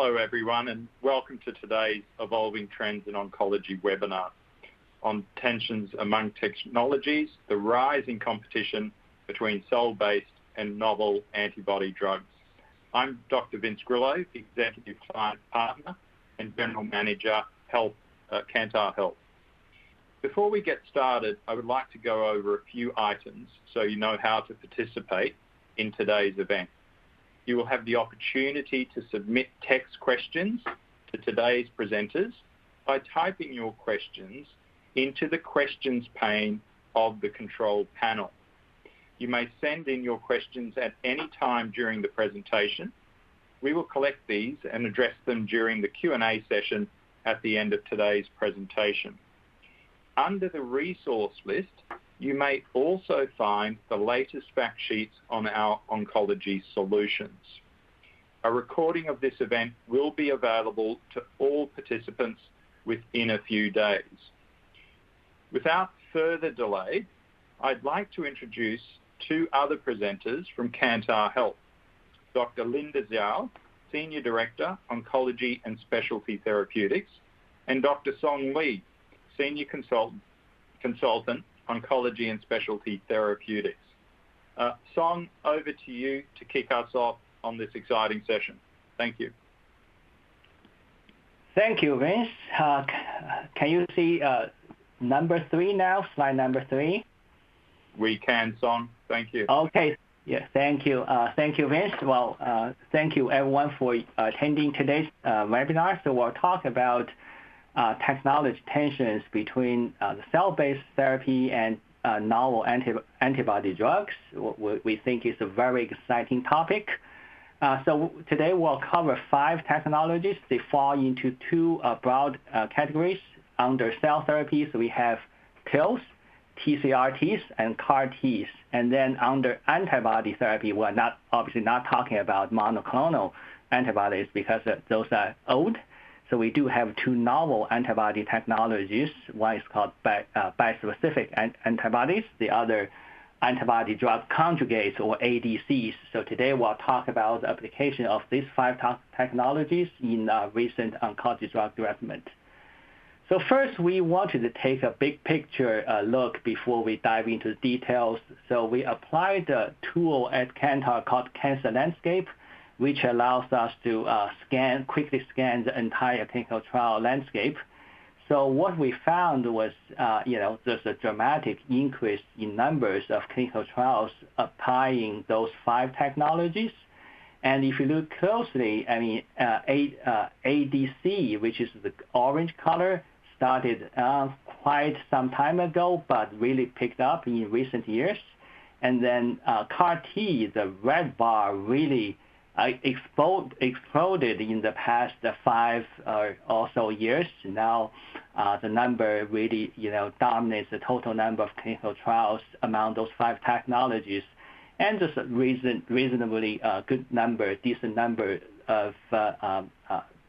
Hello, everyone, and welcome to today's Evolving Trends in Oncology webinar on tensions among technologies, the rising competition between cell-based and novel antibody drugs. I'm Dr. Vince Grillo, Executive Client Partner and General Manager, Health at Kantar Health. Before we get started, I would like to go over a few items so you know how to participate in today's event. You will have the opportunity to submit text questions to today's presenters by typing your questions into the questions pane of the control panel. You may send in your questions at any time during the presentation. We will collect these and address them during the Q&A session at the end of today's presentation. Under the resource list, you may also find the latest fact sheets on our oncology solutions. A recording of this event will be available to all participants within a few days. Without further delay, I'd like to introduce two other presenters from Kantar Health, Dr. Linda Zhao, Senior Director, Oncology and Specialty Therapeutics, and Dr. Song Lee, Senior Consultant, Oncology and Specialty Therapeutics. Song, over to you to kick us off on this exciting session. Thank you. Thank you, Vince. Can you see number 3 now, slide number 3? We can, Song. Thank you. Okay. Yeah, thank you. Thank you, Vince. Well, thank you, everyone, for attending today's webinar. So we'll talk about technology tensions between the cell-based therapy and novel antibody drugs. We think it's a very exciting topic. So today we'll cover 5 technologies. They fall into 2 broad categories. Under cell therapies, we have TILs, TCRTs, and CAR-Ts. And then under antibody therapy, we're obviously not talking about monoclonal antibodies because those are old. So we do have 2 novel antibody technologies. One is called bispecific antibodies, the other antibody drug conjugates, or ADCs. So today we'll talk about the application of these 5 technologies in recent oncology drug development. So first, we wanted to take a big picture look before we dive into the details. So we applied a tool at Kantar called Cancer Landscape, which allows us to quickly scan the entire clinical trial landscape. So what we found was, there's a dramatic increase in numbers of clinical trials applying those 5 technologies. And if you look closely, ADC, which is the orange color, started quite some time ago, but really picked up in recent years. And then CAR-T, the red bar, really exploded in the past 5 or so years. Now the number really dominates the total number of clinical trials among those 5 technologies, and just a reasonably good number, decent number of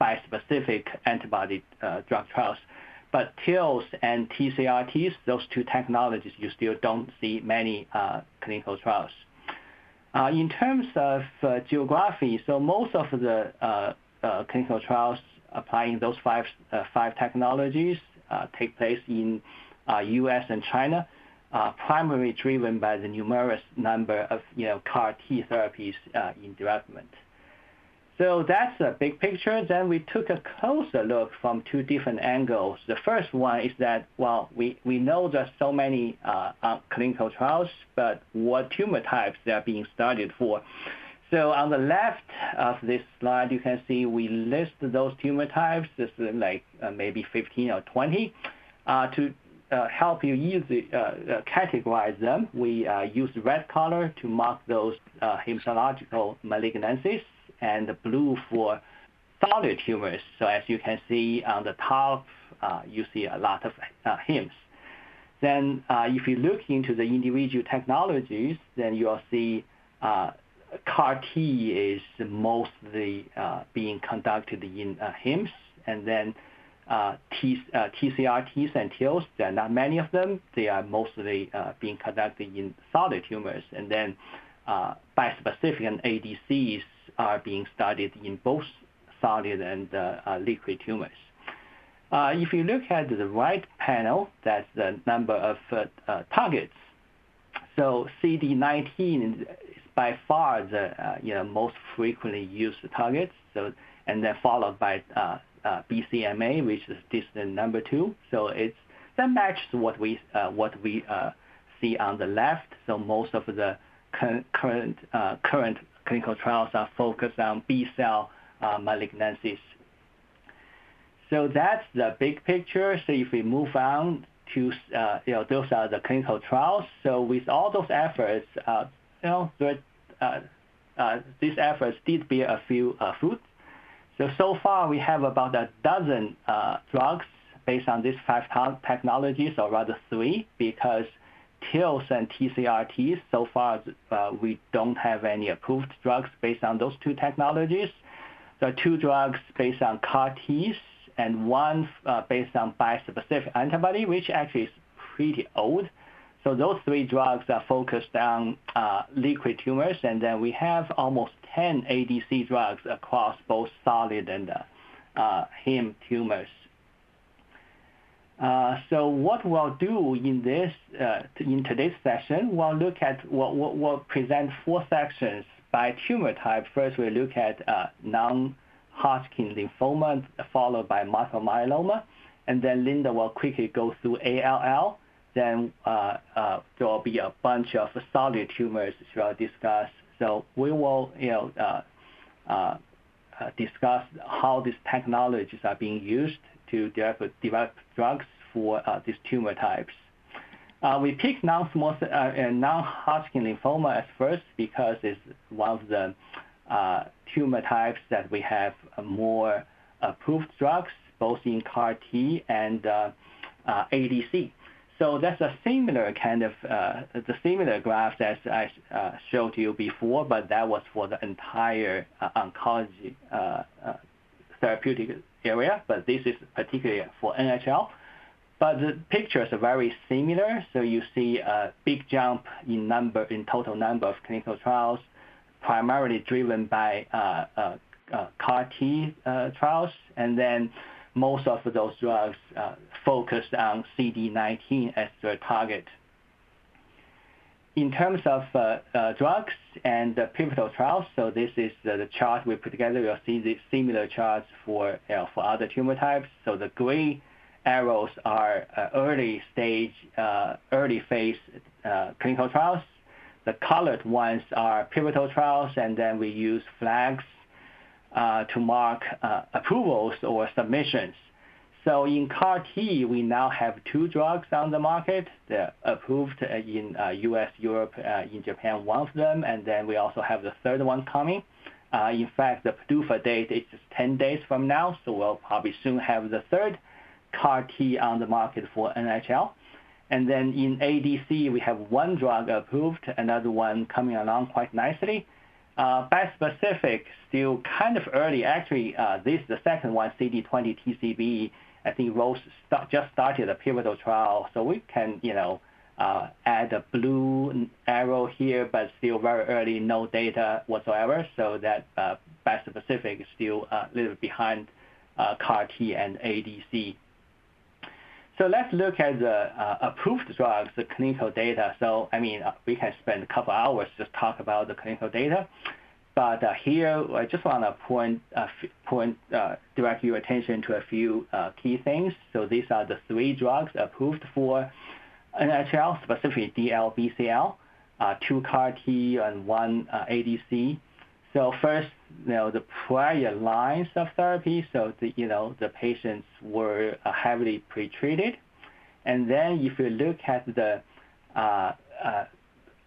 bispecific antibody drug trials. But TILs and TCRTs, those 2 technologies, you still don't see many clinical trials. In terms of geography, so most of the clinical trials applying those 5 technologies take place in U.S. and China, primarily driven by the numerous number of CAR-T therapies in development. So that's a big picture. Then we took a closer look from 2 different angles. The first one is that, well, we know there's so many clinical trials, but what tumor types they are being studied for. So on the left of this slide, you can see we list those tumor types. This is like maybe 15 or 20. To help you easily categorize them, we use red color to mark those hematological malignancies, and the blue for solid tumors. So as you can see on the top, you see a lot of HEMs. Then if you look into the individual technologies, then you'll see CAR-T is mostly being conducted in HEMs, and then TCRTs and TILs, there are not many of them. They are mostly being conducted in solid tumors, and then bispecific and ADCs are being studied in both solid and liquid tumors. If you look at the right panel, that's the number of targets. So CD19 is by far the most frequently used targets. So and then followed by BCMA, which is distant number 2. So that matches what we see on the left. So most of the current clinical trials are focused on B-cell malignancies. So that's the big picture. So if we move on to, those are the clinical trials. So with all those efforts, these efforts did bear a few fruits. So far we have about a dozen drugs based on these 5 technologies, or rather 3, because TILs and TCRTs, so far we don't have any approved drugs based on those 2 technologies. There are 2 drugs based on CAR-Ts, and 1 based on bispecific antibody, which actually is pretty old. So those 3 drugs are focused on liquid tumors, and then we have almost 10 ADC drugs across both solid and heme tumors. So what we'll do in today's session, we'll present 4 sections by tumor type. First, we'll look at non-Hodgkin lymphoma, followed by multiple myeloma, and then Linda will quickly go through ALL. Then there will be a bunch of solid tumors she'll discuss. So we will discuss how these technologies are being used to develop drugs for these tumor types. We picked non-Hodgkin lymphoma as first because it's one of the tumor types that we have more approved drugs, both in CAR-T and ADC. So that's a similar kind of the similar graph as I showed you before, but that was for the entire oncology therapeutic area. But this is particularly for NHL. But the pictures are very similar. So you see a big jump in total number of clinical trials, primarily driven by CAR-T trials, and then most of those drugs focused on CD19 as their target. In terms of drugs and pivotal trials, so this is the chart we put together. You'll see the similar charts for other tumor types. So the gray arrows are early phase clinical trials. The colored ones are pivotal trials, and then we use flags to mark approvals or submissions. So in CAR-T, we now have 2 drugs on the market. They're approved in US, Europe, in Japan, one of them, and then we also have the 3rd one coming. In fact, the PDUFA date is just 10 days from now, so we'll probably soon have the 3rd CAR-T on the market for NHL. And then in ADC, we have 1 drug approved, another one coming along quite nicely. Bispecific, still kind of early. Actually, this is the 2nd one, CD20 TCB. I think Roche just started a pivotal trial, so we can, add a blue arrow here, but still very early, no data whatsoever. So that bispecific is still a little behind CAR-T and ADC. So let's look at the approved drugs, the clinical data. So, we can spend a couple hours just talk about the clinical data. But here, I just want to direct your attention to a few key things. So these are the 3 drugs approved for NHL, specifically DLBCL, 2 CAR-T and 1 ADC. So first, the prior lines of therapy. So the patients were heavily pretreated, and then if you look at the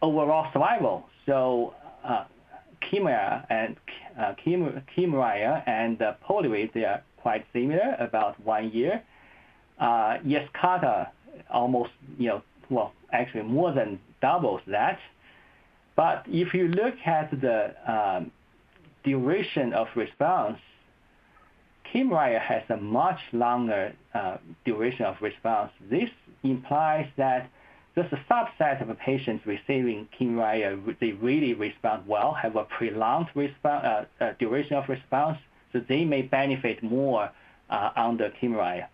overall survival, so Kymriah and Polivy, they are quite similar, about 1 year. Yescarta almost, actually more than doubles that. But if you look at the duration of response, Kymriah has a much longer duration of response. This implies that there's a subset of patients receiving Kymriah, they really respond well, have a prolonged duration of response. So they may benefit more under Kymriah.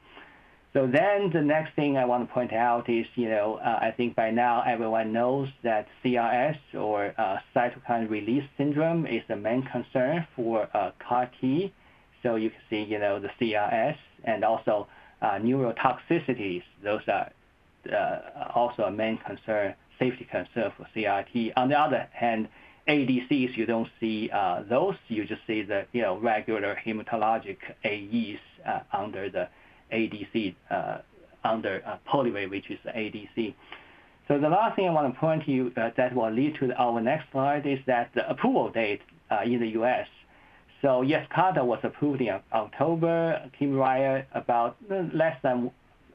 So then the next thing I want to point out is, I think by now everyone knows that CRS or cytokine release syndrome is the main concern for CAR T. So you can see, the CRS and also neurotoxicities. Those are also a main concern, safety concern for CRT. On the other hand, ADCs, you don't see those. You just see the regular hematologic AEs under the ADC, under Polivy, which is the ADC. So the last thing I want to point to you that will lead to our next slide is that the approval date in the U.S. So yes, Kantar was approved in October, Kymriah about less than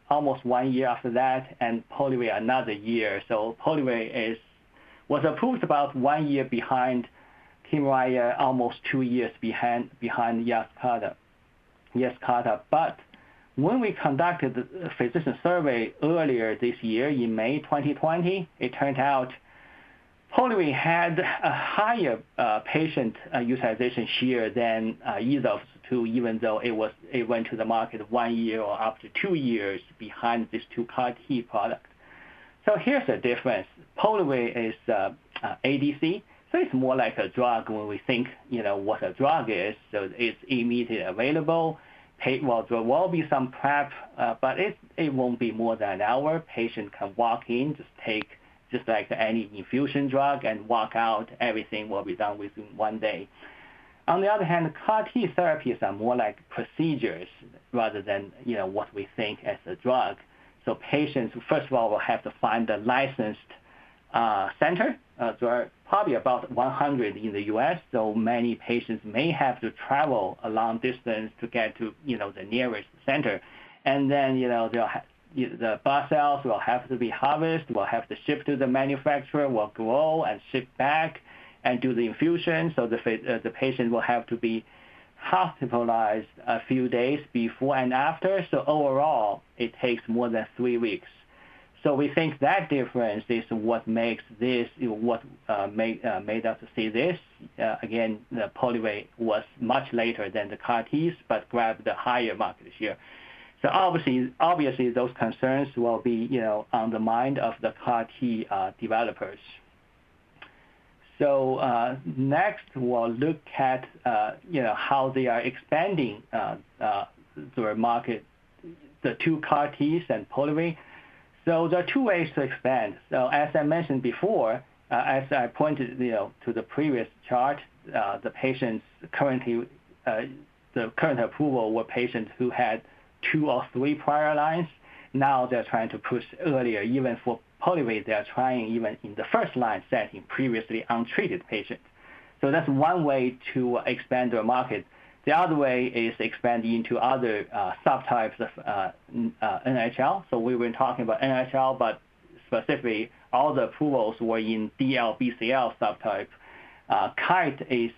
almost 1 year after that, and Polivy another year. So Polivy was approved about 1 year behind Kymriah, almost 2 years behind Yescarta. But when we conducted the physician survey earlier this year in May 2020, it turned out Polivy had a higher patient utilization share than either of the two, even though it went to the market 1 year or up to 2 years behind these two CAR T products. So here's the difference. Polivy is ADC, so it's more like a drug when we think, what a drug is. So it's immediately available. Well, there will be some prep, but it won't be more than an hour. Patient can walk in, just like any infusion drug, and walk out. Everything will be done within 1 day. On the other hand, CAR T therapies are more like procedures rather than what we think as a drug. So patients, first of all, will have to find a licensed center. There are probably about 100 in the U.S., so many patients may have to travel a long distance to get to the nearest center. And then the blood cells will have to be harvested, will have to ship to the manufacturer, will grow and ship back and do the infusion. So the patient will have to be hospitalized a few days before and after. So overall, it takes more than 3 weeks. So we think that difference is what makes this, made us see this. Again, the Polivy was much later than the CAR Ts, but grabbed the higher market share. So obviously those concerns will be, on the mind of the CAR T developers. So next we'll look at, how they are expanding their market, the two CAR Ts and Polivy. So there are two ways to expand. So as I mentioned before, as I pointed, to the previous chart, the patients currently, the current approval were patients who had 2 or 3 prior lines. Now they're trying to push earlier. Even for Polivy, they're trying even in the first line setting, previously untreated patients. So that's one way to expand their market. The other way is expand into other subtypes of NHL. So we were talking about NHL, but specifically all the approvals were in DLBCL subtype. Kite is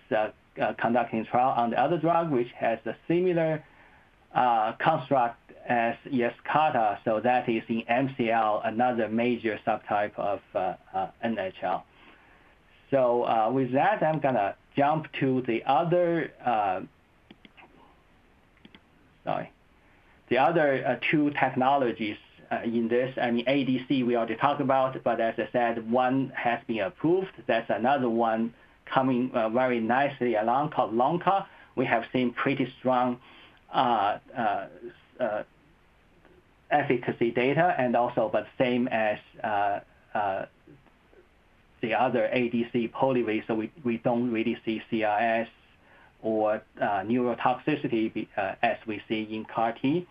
conducting trial on the other drug, which has a similar construct as Yescarta. So that is in MCL, another major subtype of NHL. So with that, I'm going to jump to the other two technologies in this. I mean, ADC we already talked about, but as I said, one has been approved. That's another one coming very nicely along called Lonca. We have seen pretty strong efficacy data, and also, but same as the other ADC Polivy, so we don't really see CRS or neurotoxicity as we see in CAR T.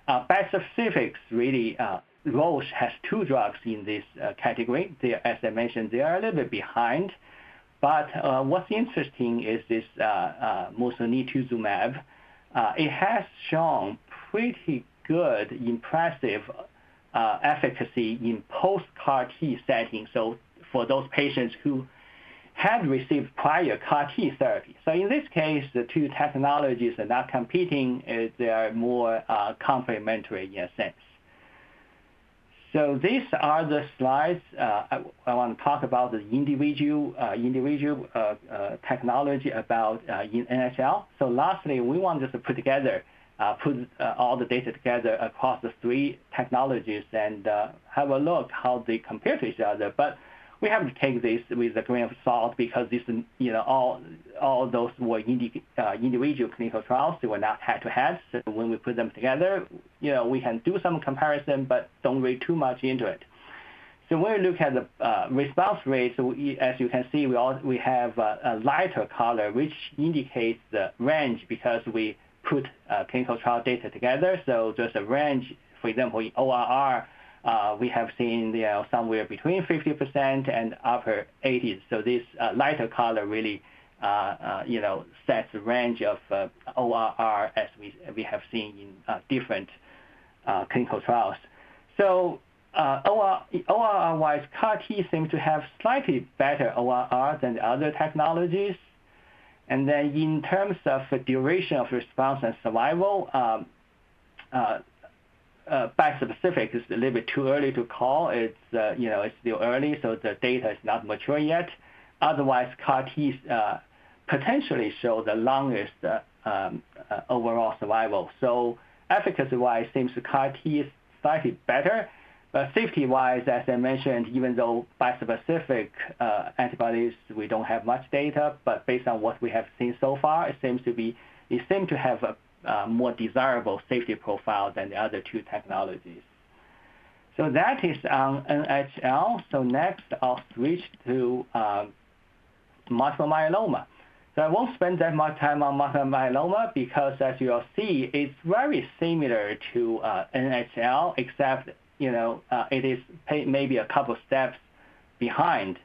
Bispecifics, really, Roche has 2 drugs in this category. As I mentioned, they are a little bit behind. But what's interesting is this mosunetuzumab. It has shown pretty good, impressive efficacy in post-CAR T setting. So for those patients who had received prior CAR T therapy. So in this case, the two technologies are not competing, they are more complementary in a sense. So these are the slides. I want to talk about the individual technology about in NHL. So lastly, we want just to put all the data together across the three technologies and have a look how they compare to each other. But we have to take this with a grain of salt because this, all those were individual clinical trials. They were not head-to-head. So when we put them together, we can do some comparison, but don't read too much into it. So when we look at the response rate, so as you can see, we have a lighter color, which indicates the range because we put clinical trial data together. So there's a range, for example, in ORR, we have seen somewhere between 50% and upper 80s. So this lighter color really sets the range of ORR as we have seen in different clinical trials. So ORR-wise, CAR-T seems to have slightly better ORR than the other technologies. And then in terms of duration of response and survival, bispecific is a little bit too early to call. It's still early, so the data is not mature yet. Otherwise, CAR-T potentially show the longest overall survival. So efficacy-wise, seems CAR-T is slightly better, but safety-wise, as I mentioned, even though bispecific antibodies we don't have much data, but based on what we have seen so far, it seems to have a more desirable safety profile than the other two technologies. So that is on NHL. So next, I'll switch to multiple myeloma. So I won't spend that much time on multiple myeloma because, as you'll see, it's very similar to NHL, except it is maybe a couple steps behind.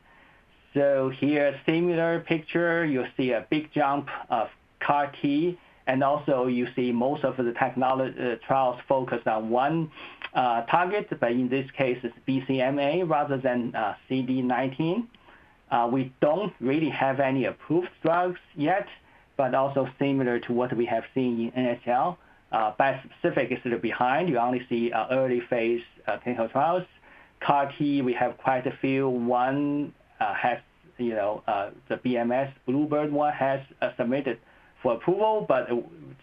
So here, similar picture, you'll see a big jump of CAR-T. And also, you see most of the technology trials focus on one target, but in this case, it's BCMA rather than CD19. We don't really have any approved drugs yet, but also similar to what we have seen in NHL. Bispecific is a little behind. You only see early phase clinical trials. CAR-T, we have quite a few. One has, the BMS Bluebird one has submitted for approval, but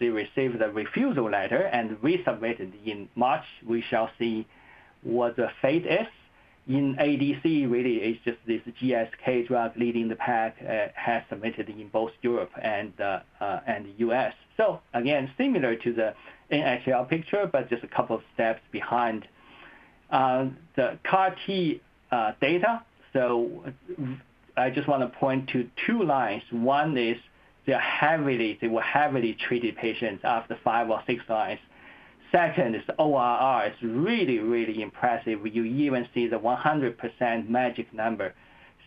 they received a refusal letter and resubmitted in March. We shall see what the fate is. In ADC, really, it's just this GSK drug leading the pack has submitted in both Europe and the US. So again, similar to the NHL picture, but just a couple of steps behind. The CAR-T data, so I just want to point to two lines. One is they were heavily treated patients after 5 or 6 lines. Second is ORR is really, really impressive. You even see the 100% magic number.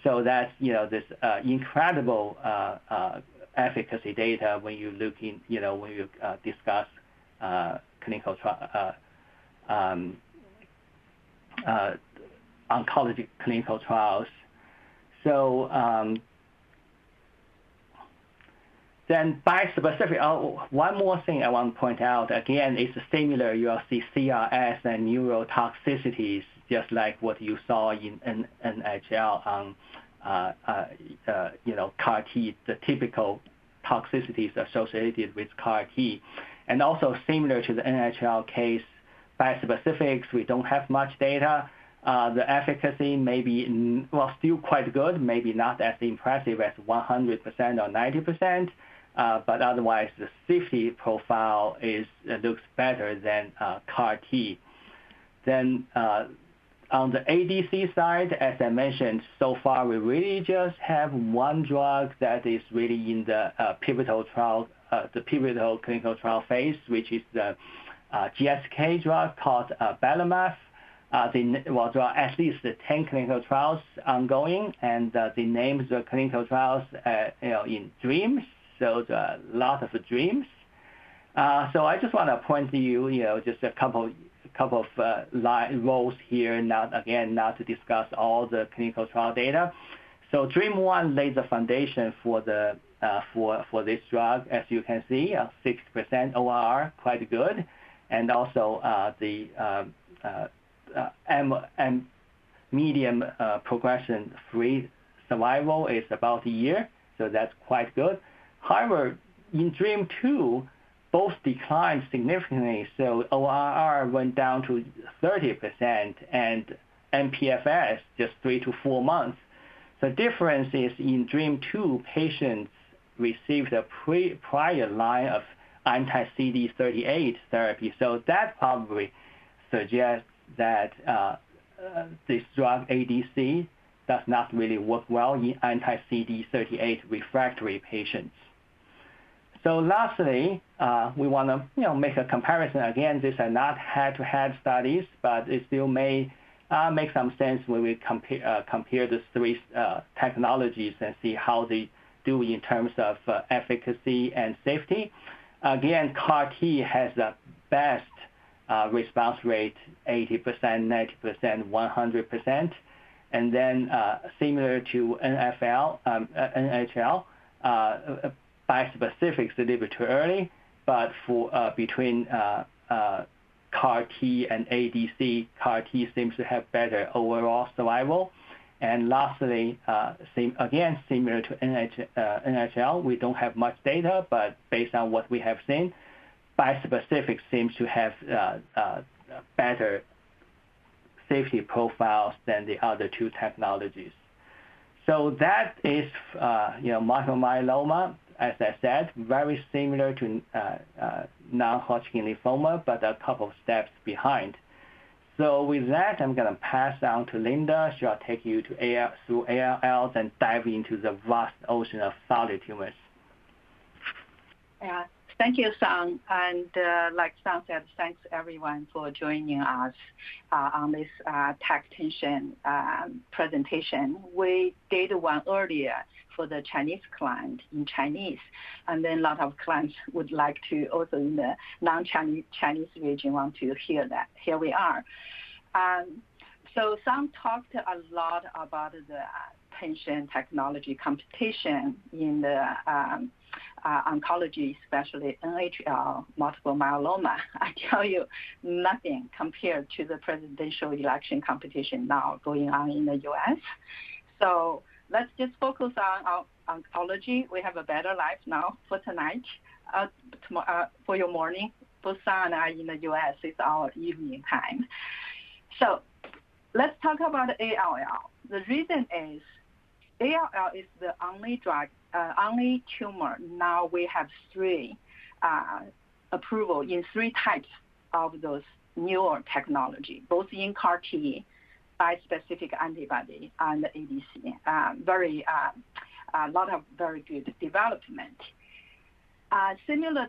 So that's, this incredible efficacy data when you look in, when you discuss clinical trial, oncology clinical trials. So then bispecific, one more thing I want to point out, again, it's similar. You'll see CRS and neurotoxicities, just like what you saw in NHL on, CAR-T, the typical toxicities associated with CAR-T. And also similar to the NHL case, bispecifics, we don't have much data. The efficacy may be, still quite good, maybe not as impressive as 100% or 90%. But otherwise, the safety profile looks better than CAR-T. Then on the ADC side, as I mentioned, so far we really just have one drug that is really in the pivotal clinical trial phase, which is the GSK drug called belamaf. There are at least 10 clinical trials ongoing, and they named the clinical trials in DREAMS. So there are a lot of dreams. So I just want to point to you, just a couple of rows here. Not to discuss all the clinical trial data. So DREAM1 lays the foundation for the for this drug, as you can see, 6% ORR, quite good, and also the medium progression-free survival is about a year, so that's quite good. However, in DREAM2, both declined significantly, so ORR went down to 30% and mPFS just 3 to 4 months. The difference is in DREAM2, patients received a prior line of anti-CD38 therapy, so that probably suggests that this drug ADC does not really work well in anti-CD38 refractory patients. So lastly, we want to make a comparison. Again, these are not head-to-head studies, but it still may make some sense when we compare the three technologies and see how they do in terms of efficacy and safety. Again, CAR-T has the best response rate, 80%, 90%, 100%. And then similar to NHL, bispecifics a little bit too early, but for between CAR-T and ADC, CAR-T seems to have better overall survival. And lastly, similar to NHL, we don't have much data, but based on what we have seen, bispecifics seems to have better safety profiles than the other two technologies. So that is, multiple myeloma. As I said, very similar to non-Hodgkin lymphoma, but a couple of steps behind. So with that, I'm going to pass on to Linda. She'll take you through ALLs and dive into the vast ocean of solid tumors. Yeah, thank you, Sung. And like Sung said, thanks everyone for joining us on this tech tension presentation. We did one earlier for the Chinese client in Chinese, and then a lot of clients would like to also in the non-Chinese region want to hear that. Here we are. So Sung talked a lot about the tension technology competition in the oncology, especially NHL, multiple myeloma. I tell you, nothing compared to the presidential election competition now going on in the U.S. So let's just focus on oncology. We have a better life now for tonight, for your morning. For Sung and I in the U.S., it's our evening time. So let's talk about ALL. The reason is ALL is the only drug, only tumor. Now we have 3 approval in 3 types of those newer technology, both in CAR-T, bispecific antibody, and ADC. A lot of very good development. Similar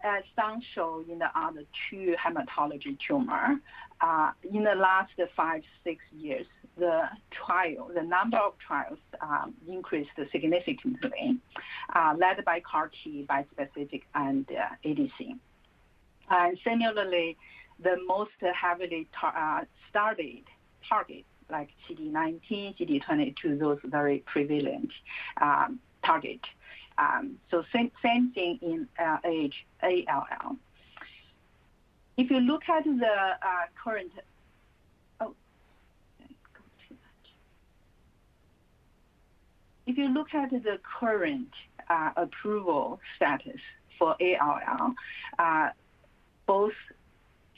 as Sung showed in the other 2 hematology tumor, in the last 5-6 years, the number of trials increased significantly, led by CAR-T, bispecific, and ADC. And similarly, the most heavily studied target, like CD19, CD22, those very prevalent target. So same thing in ALL. If you look at the current, if you look at the current approval status for ALL, both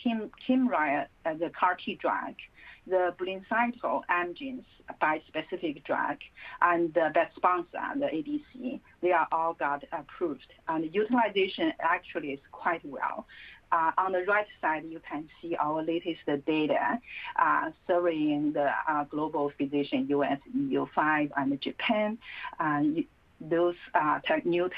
Kymriah, the CAR-T drug, the Blincyto Amgen's bispecific drug, and the Besponsa, the ADC, they are all got approved. And the utilization actually is quite well. On the right side, you can see our latest data surveying the global physician, US, EU5, and Japan. Those new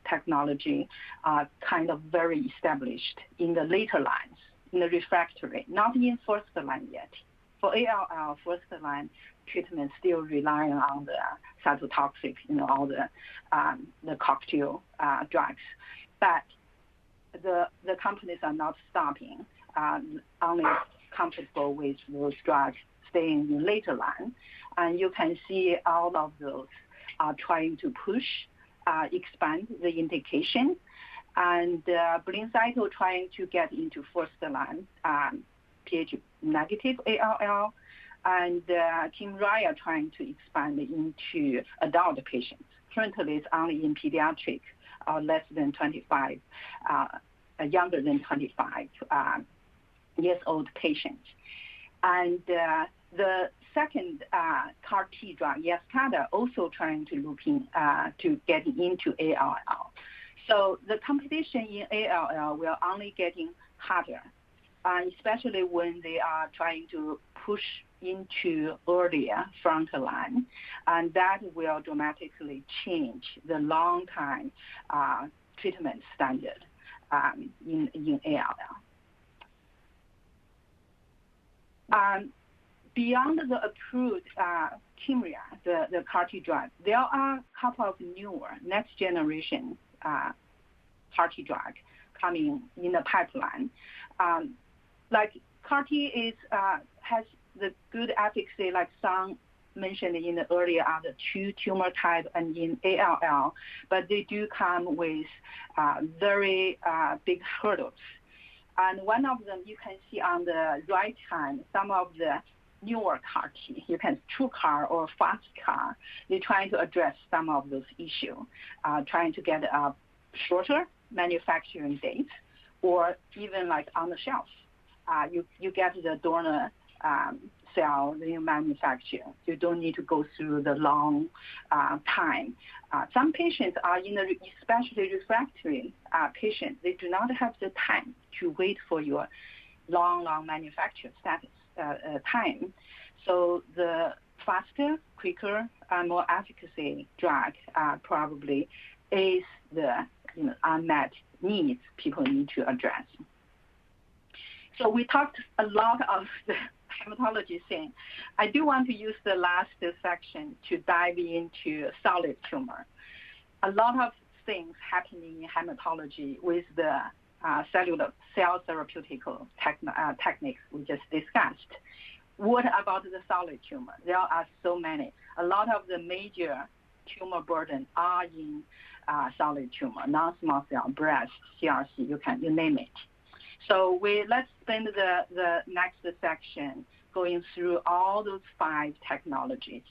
technology are kind of very established in the later lines, in the refractory, not in first line yet. For ALL, first line treatment still relying on the cytotoxic, all the cocktail drugs. But the companies are not stopping, only comfortable with those drugs staying in later line. And you can see all of those are trying to push, expand the indication. And Blincyto trying to get into first line Ph negative ALL, and Team Raya trying to expand into adult patients. Currently, it's only in pediatric or less than 25, younger than 25 years old patients. And the second CAR T drug, Yescarta, also trying to look in to get into ALL. So the competition in ALL will only getting harder, especially when they are trying to push into earlier front line, and that will dramatically change the long time treatment standard in ALL. Beyond the approved Kymriah, the CAR T drug, there are a couple of newer next generation CAR T drug coming in the pipeline. Like CAR T has the good efficacy, like some mentioned in the earlier other two tumor types and in ALL, but they do come with very big hurdles. And one of them you can see on the right hand, some of the newer CAR T, you can TrueCAR or FastCAR, they're trying to address some of those issues, trying to get a shorter manufacturing date, or even like on the shelf. You get the donor cell that you manufacture. You don't need to go through the long time. Some patients are especially refractory patients. They do not have the time to wait for your long manufacture status time. So the faster, quicker, more efficacy drug probably is the unmet needs people need to address. So we talked a lot of the hematology thing. I do want to use the last section to dive into solid tumor. A lot of things happening in hematology with the cellular cell therapeutical techniques we just discussed. What about the solid tumor? There are so many. A lot of the major tumor burden are in solid tumor, non-small cell, breast, CRC, you name it. So let's spend the next section going through all those 5 technologies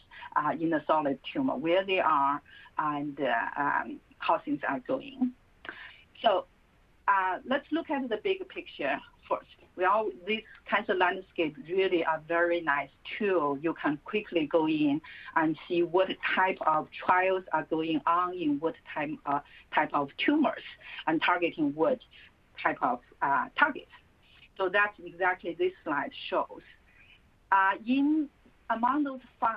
in the solid tumor, where they are and how things are going. So let's look at the big picture first. These kinds of landscape really are very nice tool. You can quickly go in and see what type of trials are going on in what type of tumors and targeting what type of targets. So that's exactly this slide shows. Among those 5,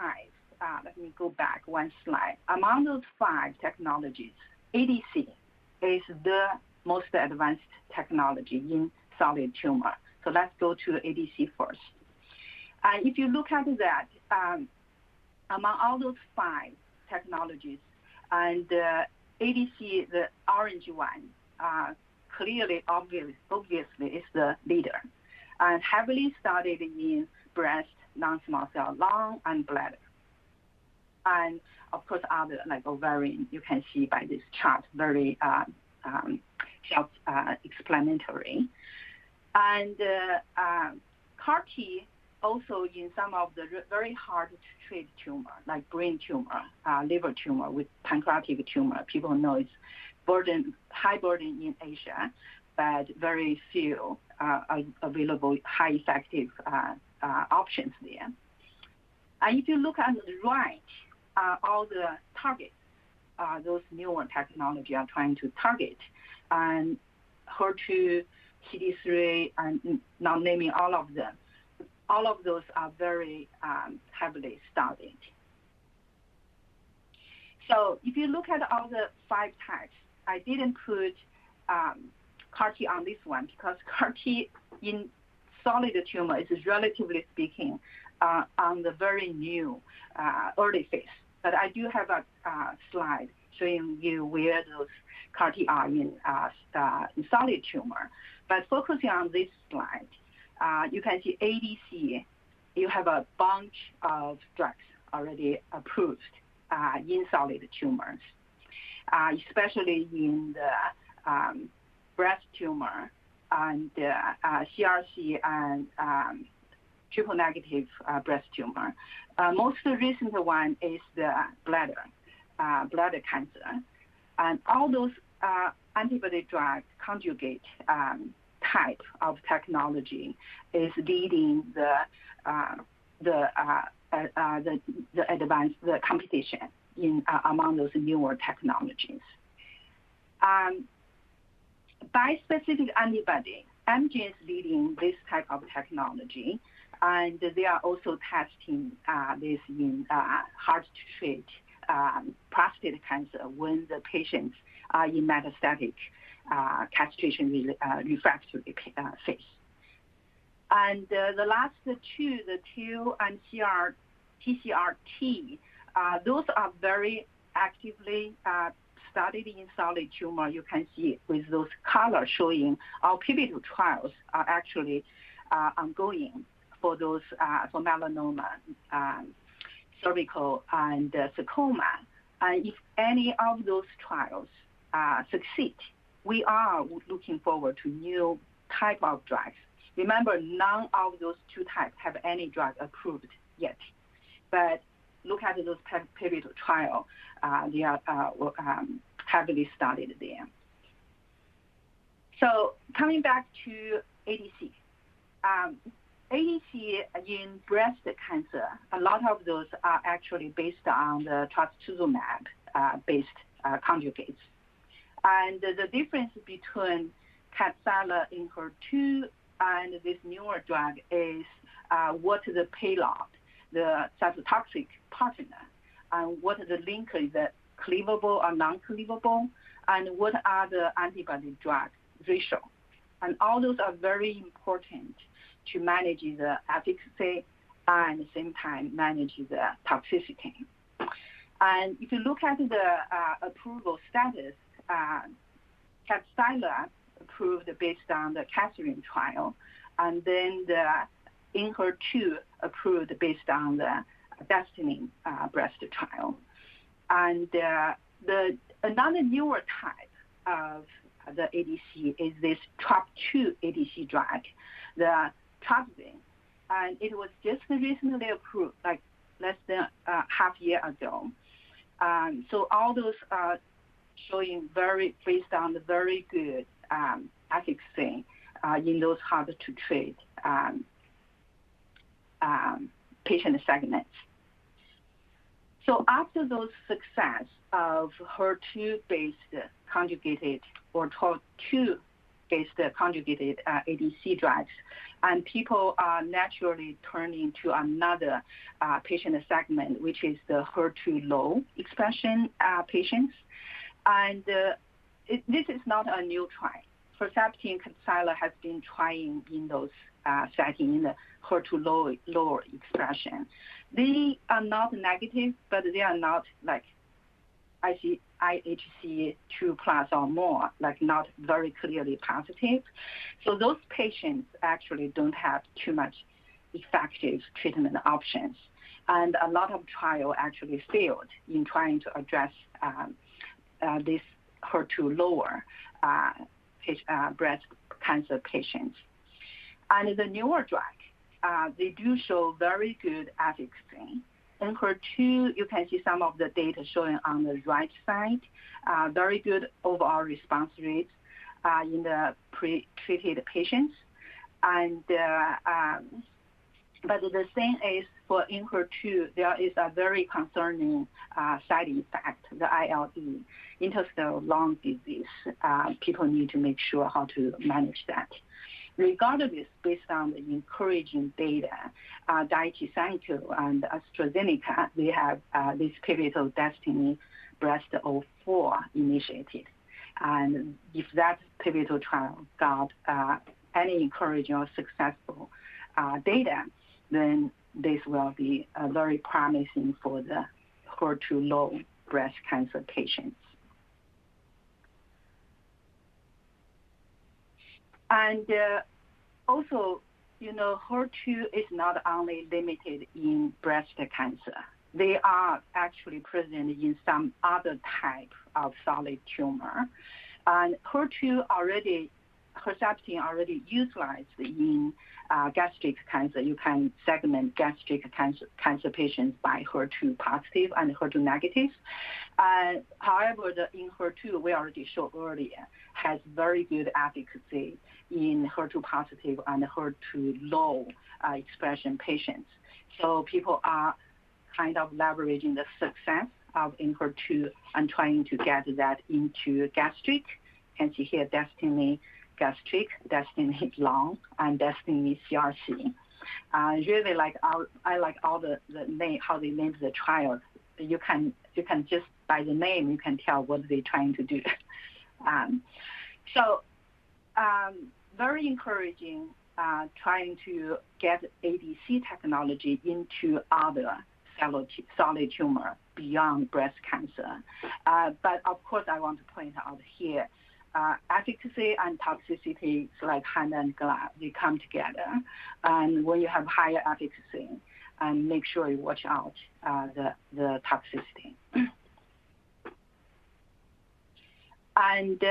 let me go back one slide. Among those 5 technologies, ADC is the most advanced technology in solid tumor. So let's go to ADC first. If you look at that, among all those 5 technologies, and ADC, the orange one, clearly, obviously is the leader, and heavily studied in breast, non-small cell, lung, and bladder. And of course, other like ovarian, you can see by this chart, very self-explanatory. And CAR T also in some of the very hard to treat tumor, like brain tumor, liver tumor, with pancreatic tumor. People know it's high burden in Asia, but very few available high effective options there. And if you look at the right, all the targets, those newer technology are trying to target, and HER2, CD3, and now naming all of them. All of those are very heavily studied. So if you look at all the 5 types, I didn't put CAR T on this one because CAR T in solid tumor is relatively speaking on the very new early phase. But I do have a slide showing you where those CAR T are in solid tumor. But focusing on this slide, you can see ADC, you have a bunch of drugs already approved in solid tumors, especially in the breast tumor, and CRC and triple negative breast tumor. Most recent one is the bladder cancer. And all those antibody drug conjugate type of technology is leading the competition in among those newer technologies. Bispecific antibody, Amgen is leading this type of technology, and they are also testing this in hard to treat prostate cancer when the patients are in metastatic castration refractory phase. And the last two, the TIL and TCR-T, those are very actively studied in solid tumor. You can see with those colors showing our pivotal trials are actually ongoing for those for melanoma, cervical, and sarcoma. And if any of those trials succeed, we are looking forward to new type of drugs. Remember, none of those two types have any drug approved yet. But look at those pivotal trials, they are heavily studied there. So coming back to ADC. ADC in breast cancer, a lot of those are actually based on the trastuzumab-based conjugates. And the difference between Kadcyla in HER2 and this newer drug is what the payload, the cytotoxic partner, and what the linker is, cleavable or non-cleavable, and what are the antibody drug ratio. And all those are very important to manage the efficacy and at the same time manage the toxicity. And if you look at the approval status, Kadcyla approved based on the Catherine trial, and then the HER2 approved based on the Destiny breast trial. And another newer type of the ADC is this TROP2 ADC drug, the Troxin, and it was just recently approved, like less than half year ago. So all those are showing based on the very good efficacy in those hard to treat patient segments. So after those success of HER2-based conjugated or TROP2-based conjugated ADC drugs, and people are naturally turning to another patient segment, which is the HER2 low expression patients. And this is not a new try. Herceptin Kadcyla has been trying in those settings in the HER2 lower expression. They are not negative, but they are not like IHC 2+ or more, like not very clearly positive. So those patients actually don't have too much effective treatment options. And a lot of trials actually failed in trying to address this HER2 lower breast cancer patients. And the newer drug, they do show very good efficacy. In HER2, you can see some of the data showing on the right side, very good overall response rates in the pre-treated patients. And but the thing is, for in HER2, there is a very concerning side effect, the ILD, interstitial lung disease. People need to make sure how to manage that. Regardless, based on the encouraging data, Daiichi Sankyo and AstraZeneca, they have this pivotal Destiny Breast 04 initiated. And if that pivotal trial got any encouraging or successful data, then this will be very promising for the HER2 low breast cancer patients. And also, HER2 is not only limited in breast cancer. They are actually present in some other type of solid tumor. And HER2 already Herceptin already utilized in gastric cancer. You can segment gastric cancer patients by HER2 positive and HER2 negative. However, in HER2, we already showed earlier, has very good efficacy in HER2 positive and HER2 low expression patients. So people are kind of leveraging the success of HER2 and trying to get that into gastric. You can see here Destiny gastric, Destiny lung, and Destiny CRC. Really I like all the name, how they named the trial. You can just by the name you can tell what they're trying to do. Very encouraging. Trying to get ADC technology into other solid tumor beyond breast cancer. But of course, I want to point out here, efficacy and toxicity is like hand and glove. They come together. And when you have higher efficacy, and make sure you watch out the toxicity. And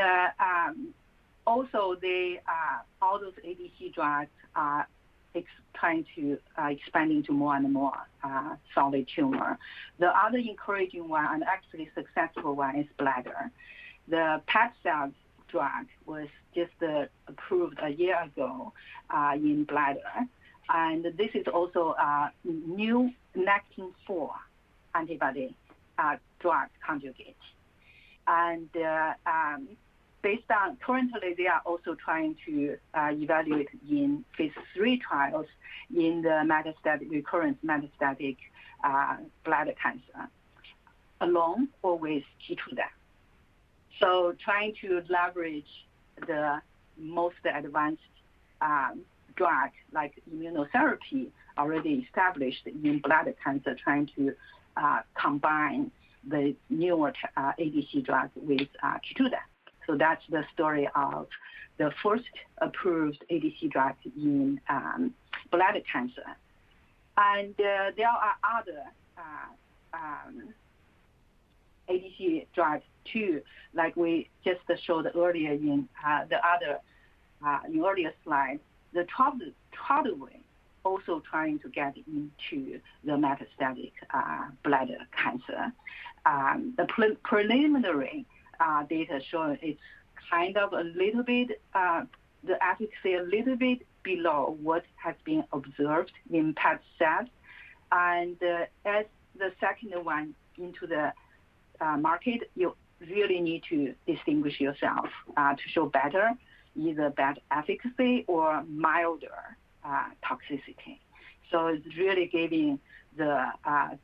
also, all those ADC drugs are trying to expand into more and more solid tumor. The other encouraging one and actually successful one is bladder. The PADCEV drug was just approved a year ago in bladder. And this is also a new Nectin-4 antibody drug conjugate. And based on currently, they are also trying to evaluate in phase 3 trials in the recurrent metastatic bladder cancer, along or with Keytruda. So trying to leverage the most advanced drug like immunotherapy already established in bladder cancer, trying to combine the newer ADC drug with Keytruda. So that's the story of the first approved ADC drug in bladder cancer. And there are other ADC drugs too, like we just showed earlier in the earlier slide. The Trodelvy also trying to get into the metastatic bladder cancer. The preliminary data showing it's kind of a little bit, the efficacy a little bit below what has been observed in PADCEV. And as the second one into the market, you really need to distinguish yourself to show better, either better efficacy or milder toxicity. So it's really giving the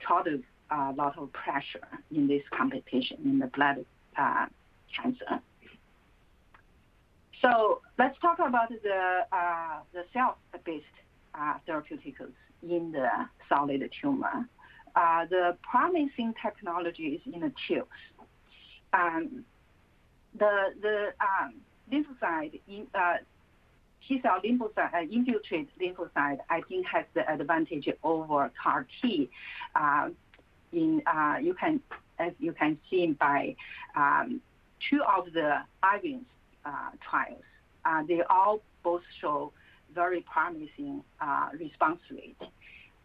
Trodelvy a lot of pressure in this competition in the bladder cancer. So let's talk about the cell-based therapeutics in the solid tumor. The promising technology is in the TILs. The lymphocyte, T-cell lymphocyte, infiltrate lymphocyte, I think has the advantage over CAR T. As you can see by two of the Ivan's trials, they all both show very promising response rate.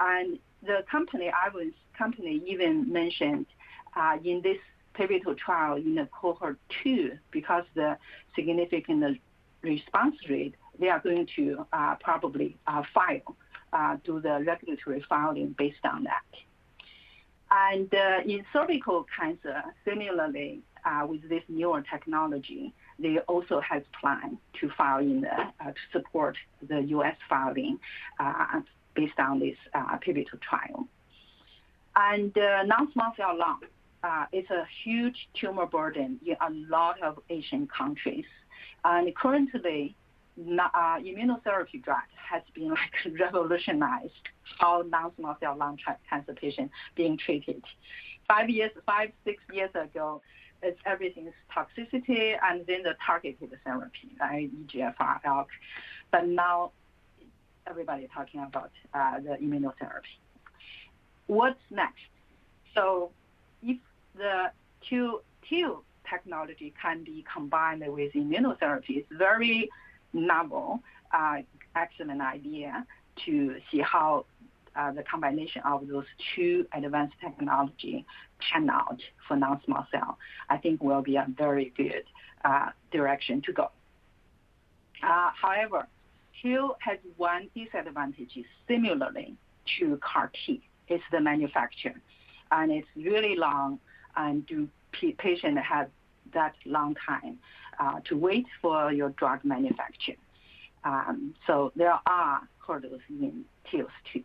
And the company, Ivan's company, even mentioned in this pivotal trial in the cohort 2, because the significant response rate, they are going to probably do the regulatory filing based on that. And in cervical cancer, similarly, with this newer technology, they also have planned to file to support the U.S. filing based on this pivotal trial. And non-small cell lung, it's a huge tumor burden in a lot of Asian countries. And currently, immunotherapy drug has been revolutionized how non-small cell lung cancer patients being treated. 5, 6 years ago, it's everything's toxicity and then the targeted therapy, right? EGFR, ALK. But now everybody talking about the immunotherapy. What's next? So if the TIL technology can be combined with immunotherapy, it's very novel, excellent idea to see how the combination of those two advanced technology pan out for non-small cell, I think will be a very good direction to go. However, TIL has one disadvantage similarly to CAR T. It's the manufacture, and it's really long, and patient have that long time to wait for your drug manufacture. So there are hurdles in TILs too.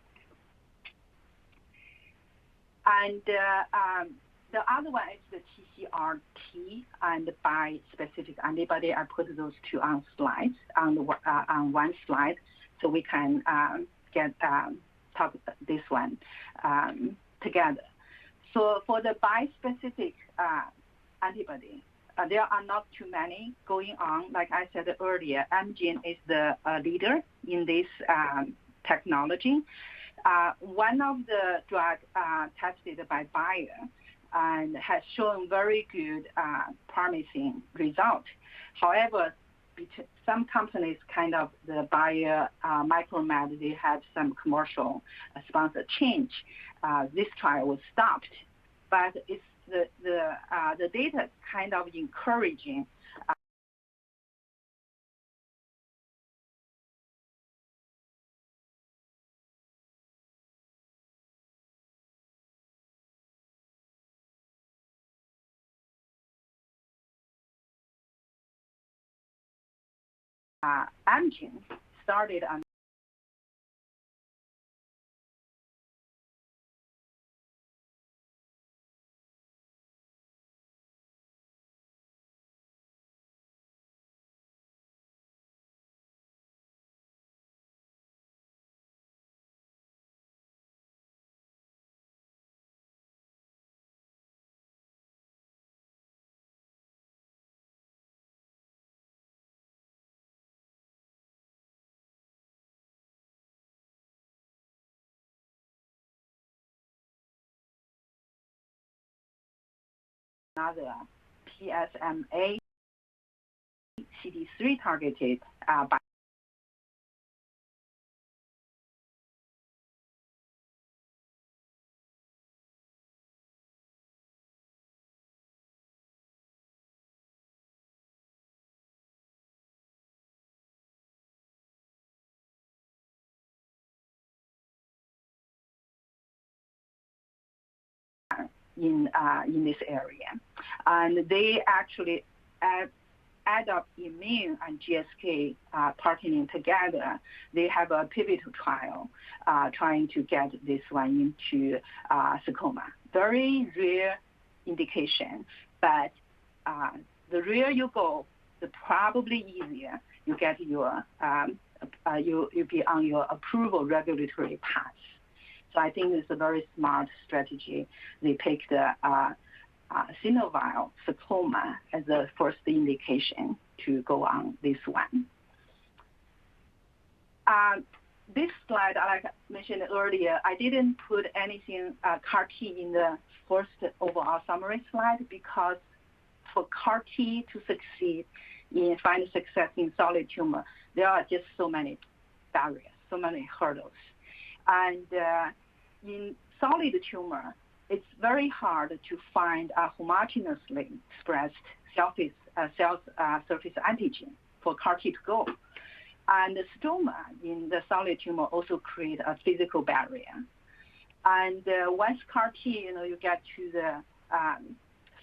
And the other one is the TCR-T and bispecific antibody. I put those two on slides on one slide, so we can talk this one together. So for the bispecific antibody, there are not too many going on. Like I said earlier, Amgen is the leader in this technology. One of the drugs tested by Bayer and has shown very good promising result. However, some companies, kind of the Bayer, Micromed, they had some commercial sponsor change. This trial was stopped, but it's the data kind of encouraging. Amgen started on another PSMA CD3 targeted by in this area, and they actually add up Immune and GSK partnering together. They have a pivotal trial trying to get this one into sarcoma. Very rare indication, but the rarer you go, the probably easier you get your you be on your approval regulatory path. So I think it's a very smart strategy. They picked the synovial sarcoma as the first indication to go on this one. This slide, like I mentioned earlier, I didn't put anything CAR T in the first overall summary slide because for CAR T to succeed in finding success in solid tumor, there are just so many barriers, so many hurdles. And in solid tumor, it's very hard to find a homogeneously expressed surface antigen for CAR T to go. And the stroma in the solid tumor also create a physical barrier. And once CAR T, you get to the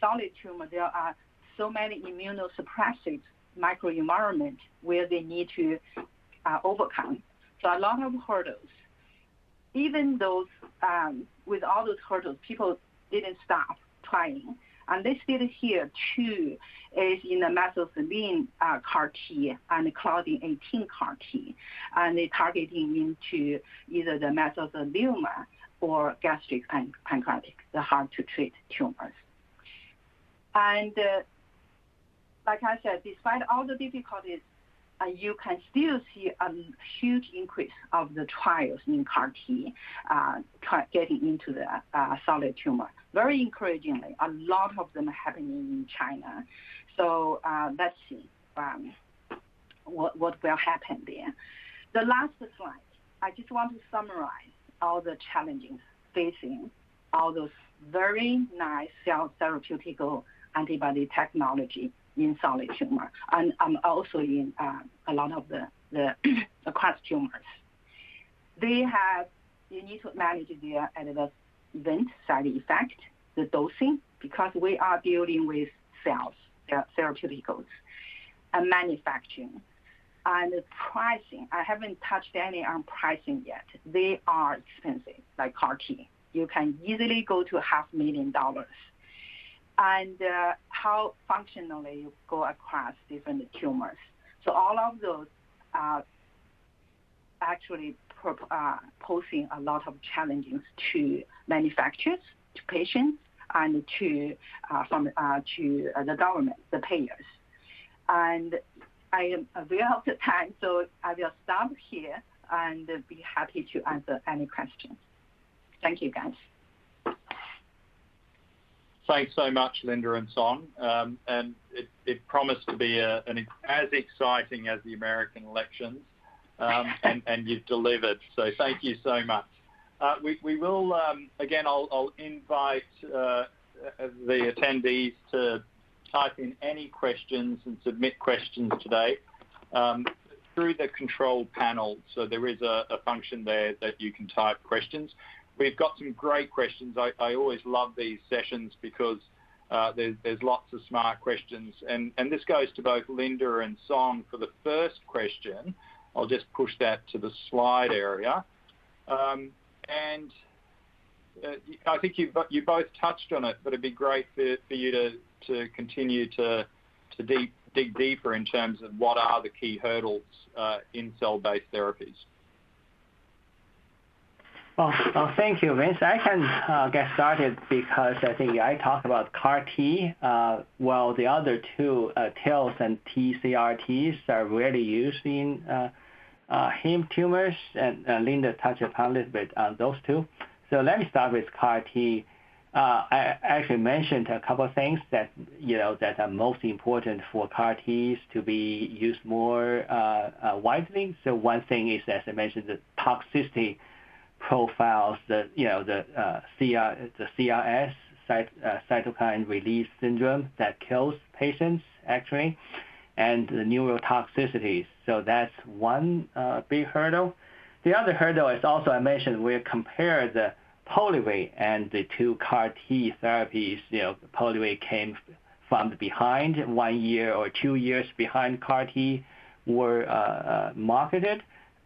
solid tumor, there are so many immunosuppressive microenvironment where they need to overcome. So a lot of hurdles. Even those, with all those hurdles, people didn't stop trying. And they still here too is in the mesothelin CAR T and Claudin 18 CAR T. And they're targeting into either the mesothelioma or gastric and pancreatic, the hard to treat tumors. And like I said, despite all the difficulties, you can still see a huge increase of the trials in CAR T getting into the solid tumor. Very encouragingly, a lot of them are happening in China. So let's see. what will happen there. The last slide, I just want to summarize all the challenges facing all those very nice cell therapeutical antibody technology in solid tumor and also in a lot of the across tumors. You need to manage their adverse event side effect, the dosing, because we are dealing with cells, therapeuticals, and manufacturing. And pricing, I haven't touched any on pricing yet. They are expensive, like CAR T. You can easily go to $500,000. And how functionally you go across different tumors. So all of those are actually posing a lot of challenges to manufacturers, to patients, and to the government, the payers. And I am aware of the time, so I will stop here and be happy to answer any questions. Thank you, guys. Thanks so much, Linda and Song. And it promised to be as exciting as the American elections, and you've delivered. So thank you so much. We will, again, I'll invite the attendees to type in any questions and submit questions today through the control panel. So there is a function there that you can type questions. We've got some great questions. I always love these sessions because there's lots of smart questions. And this goes to both Linda and Song for the first question. I'll just push that to the slide area. And I think you both touched on it, but it'd be great for you to continue to dig deeper in terms of what are the key hurdles in cell-based therapies. Well, thank you, Vince. I can get started because I think I talked about CAR T, while the other two, TILs and TCRTs, are really used in heme tumors, and Linda touched upon a little bit on those two. So let me start with CAR T. I actually mentioned a couple of things that that are most important for CAR Ts to be used more widely. So one thing is, as I mentioned, the toxicity profiles, the CRS, cytokine release syndrome that kills patients actually, and the neurotoxicities. So that's one big hurdle. The other hurdle is also, I mentioned, we compare the Polivy and the two CAR T therapies. Polivy came from behind, 1 year or 2 years behind CAR T were marketed,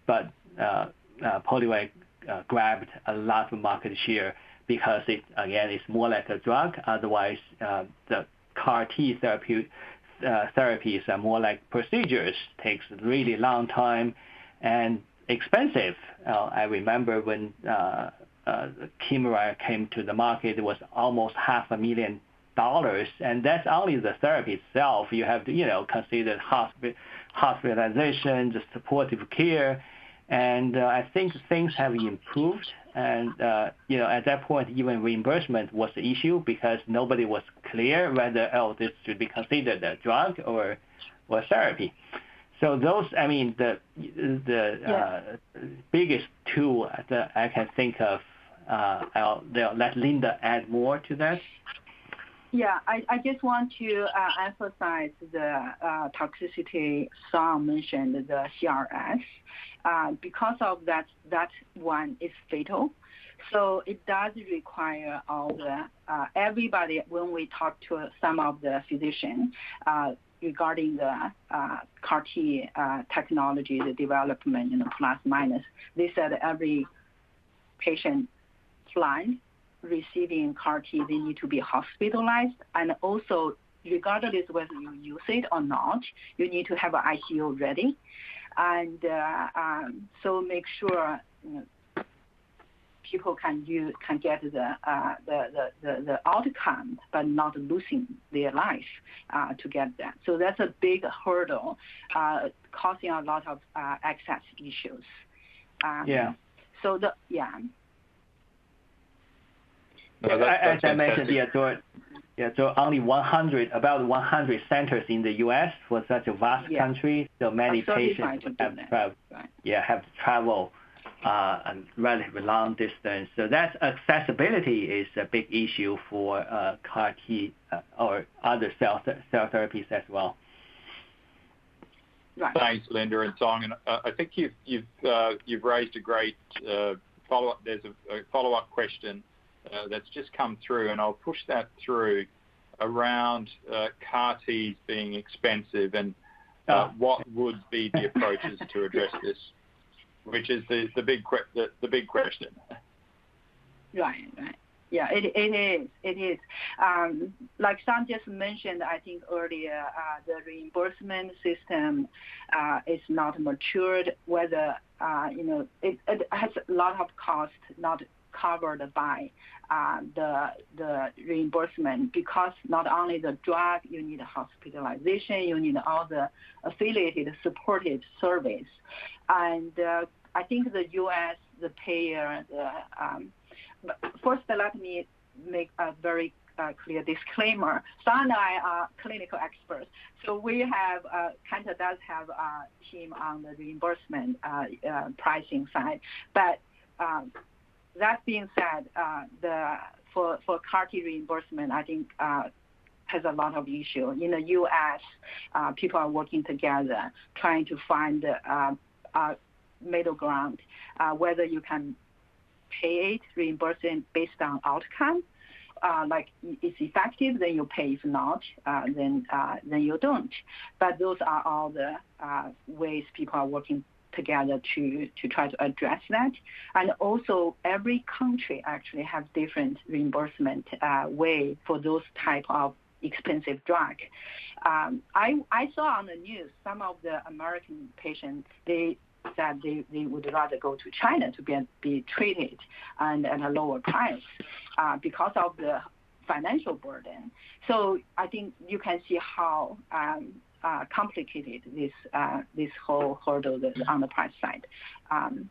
but Polivy grabbed a lot of market share because it, again, is more like a drug. Otherwise, the CAR T therapies are more like procedures, takes a really long time and expensive. I remember when Kymriah came to the market, it was almost $500,000, and that's only the therapy itself. You have to, consider hospitalization, the supportive care, and I think things have improved. And at that point, even reimbursement was the issue because nobody was clear whether this should be considered a drug or therapy. So those, the biggest two that I can think of. I'll let Linda add more to that. Yeah, I just want to emphasize the toxicity Song mentioned, the CRS. Because of that one is fatal. So it does require all everybody, when we talk to some of the physicians regarding the CAR T technology, the development, plus minus, they said every patient plan receiving CAR T, they need to be hospitalized, and also regardless whether you use it or not, you need to have an ICU ready, and so make sure people can get the outcome, but not losing their life to get that. So that's a big hurdle, causing a lot of access issues. So as I mentioned, Yeah, so only about 100 centers in the U.S. for such a vast country. So many patients have to travel a relatively long distance. So that's accessibility is a big issue for CAR T or other cell therapies as well. Right. Thanks, Linda and Song. And I think you've raised a great follow-up. There's a follow-up question that's just come through, and I'll push that through around CAR Ts being expensive and what would be the approaches to address this, which is the big question. Right. Yeah, it is. Like Sam just mentioned, I think earlier, the reimbursement system is not matured. Whether it has a lot of cost not covered by the reimbursement, because not only the drug, you need hospitalization, you need all the affiliated supported service, and I think the U.S. the payer first, let me make a very clear disclaimer. Sam and I are clinical experts, so we have Kantar does have a team on the reimbursement pricing side. But that being said, for CAR T reimbursement, I think has a lot of issue. In the U.S., people are working together trying to find a middle ground, whether you can pay it, reimburse it based on outcome. Like it's effective, then you pay. If not, then you don't. But those are all the ways people are working together to try to address that. And also, every country actually has different reimbursement way for those type of expensive drug. I saw on the news some of the American patients, they said they would rather go to China to be treated and at a lower price because of the financial burden. So I think you can see how complicated this whole hurdle is on the price side. And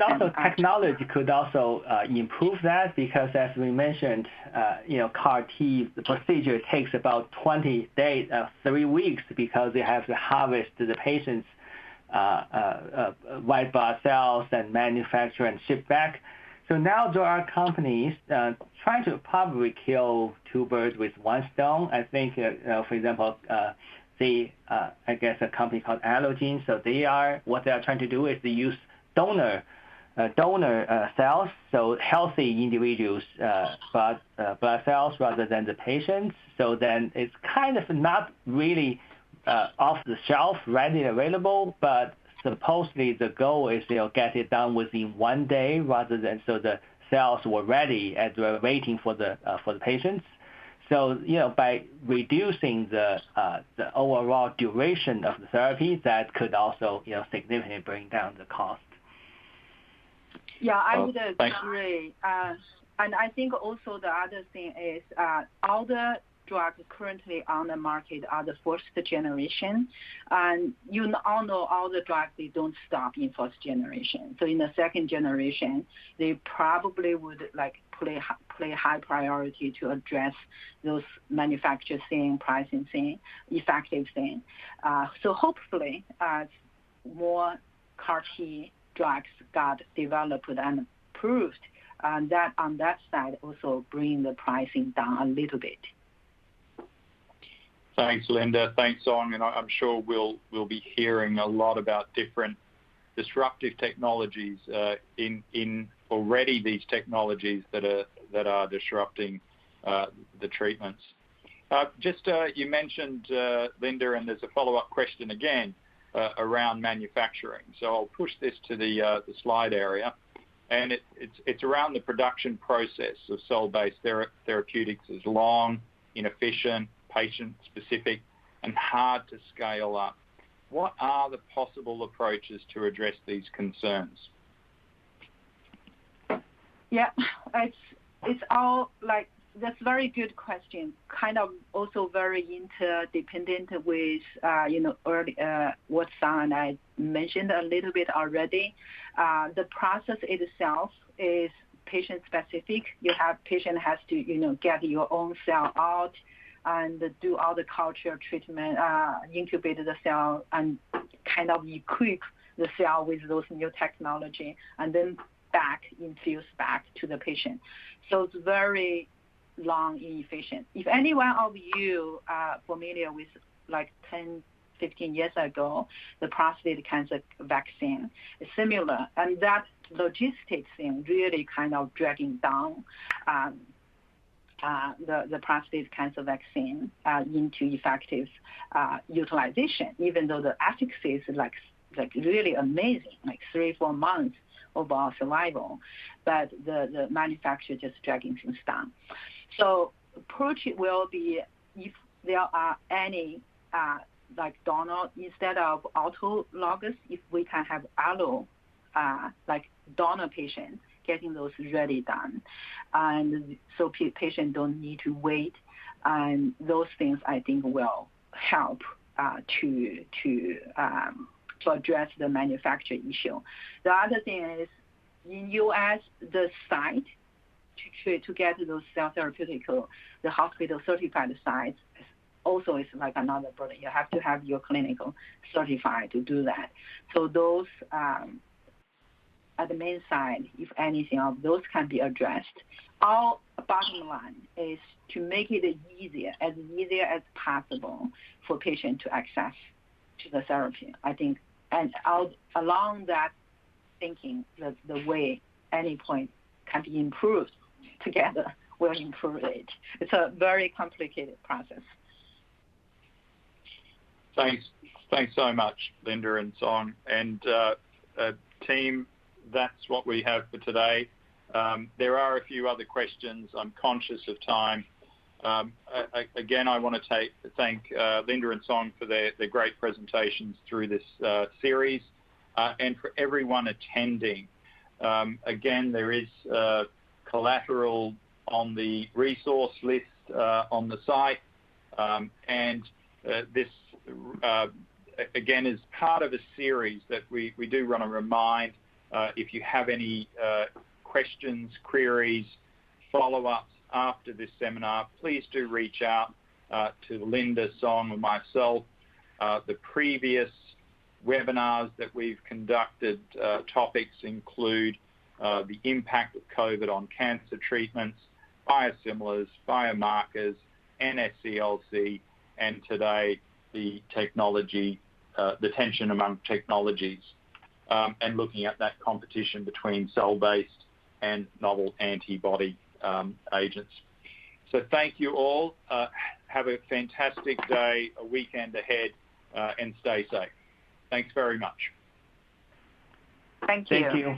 also technology could also improve that, because as we mentioned, CAR T, the procedure takes about 20 days, 3 weeks, because they have to harvest the patient's white blood cells and manufacture and ship back. So now there are companies trying to probably kill two birds with one stone. I think, for example, I guess a company called Allogene. So what they are trying to do is to use donor cells, so healthy individuals' blood cells rather than the patients. So then it's kind of not really off the shelf, ready and available, but supposedly the goal is they'll get it done within 1 day, rather than so the cells were ready and were waiting for the patients. So by reducing the overall duration of the therapy, that could also significantly bring down the cost. Yeah, I would agree. And I think also the other thing is all the drugs currently on the market are the first generation. And you all know all the drugs, they don't stop in first generation. So in the second generation, they probably would play high priority to address those manufacturing thing, pricing thing, effective thing. So hopefully more CAR T drugs got developed and approved, and that on that side also bring the pricing down a little bit. Thanks, Linda. Thanks, Song. And I'm sure we'll be hearing a lot about different disruptive technologies in already these technologies that are disrupting the treatments. You mentioned, Linda, and there's a follow-up question again around manufacturing. So I'll push this to the slide area, and it's around the production process of cell-based therapeutics is long, inefficient, patient-specific, and hard to scale up. What are the possible approaches to address these concerns? Yeah, it's all that's a very good question. Kind of also very interdependent with what Sam and I mentioned a little bit already. The process itself is patient specific. Patient has to, get your own cell out and do all the culture treatment, incubate the cell and kind of equip the cell with those new technology and then infuse back to the patient. So it's very long inefficient. If anyone of you are familiar with like 10, 15 years ago, the prostate cancer vaccine is similar, and that logistics thing really kind of dragging down the prostate cancer vaccine into effective utilization, even though the efficacy is like really amazing, like 3-4 months overall survival, but the manufacturer just dragging things down. So approach will be if there are any like donor instead of autologous, if we can have allo like donor patients getting those ready done, and so patients don't need to wait, and those things I think will help to address the manufacturing issue. The other thing is in U.S. the site to get those cell therapeutic, the hospital certified sites also is like another burden. You have to have your clinical certified to do that. So those at the main side, if anything of those can be addressed. Our bottom line is to make it easier as possible for patients to access to the therapy. I think, and along that thinking, the way any point can be improved together will improve it. It's a very complicated process. Thanks so much, Linda and Song. And team, that's what we have for today. There are a few other questions. I'm conscious of time. Again, I want to thank Linda and Song for their great presentations through this series, and for everyone attending. Again, there is collateral on the resource list on the site, and this again is part of a series that we do want to remind. If you have any questions, queries, follow-ups after this seminar, please do reach out to Linda, Song, or myself. The previous webinars that we've conducted, topics include the impact of COVID on cancer treatments, biosimilars, biomarkers, NSCLC, and today the technology, the tension among technologies, and looking at that competition between cell-based and novel antibody agents. So thank you all. Have a fantastic day, a weekend ahead, and stay safe. Thanks very much. Thank you. Thank you.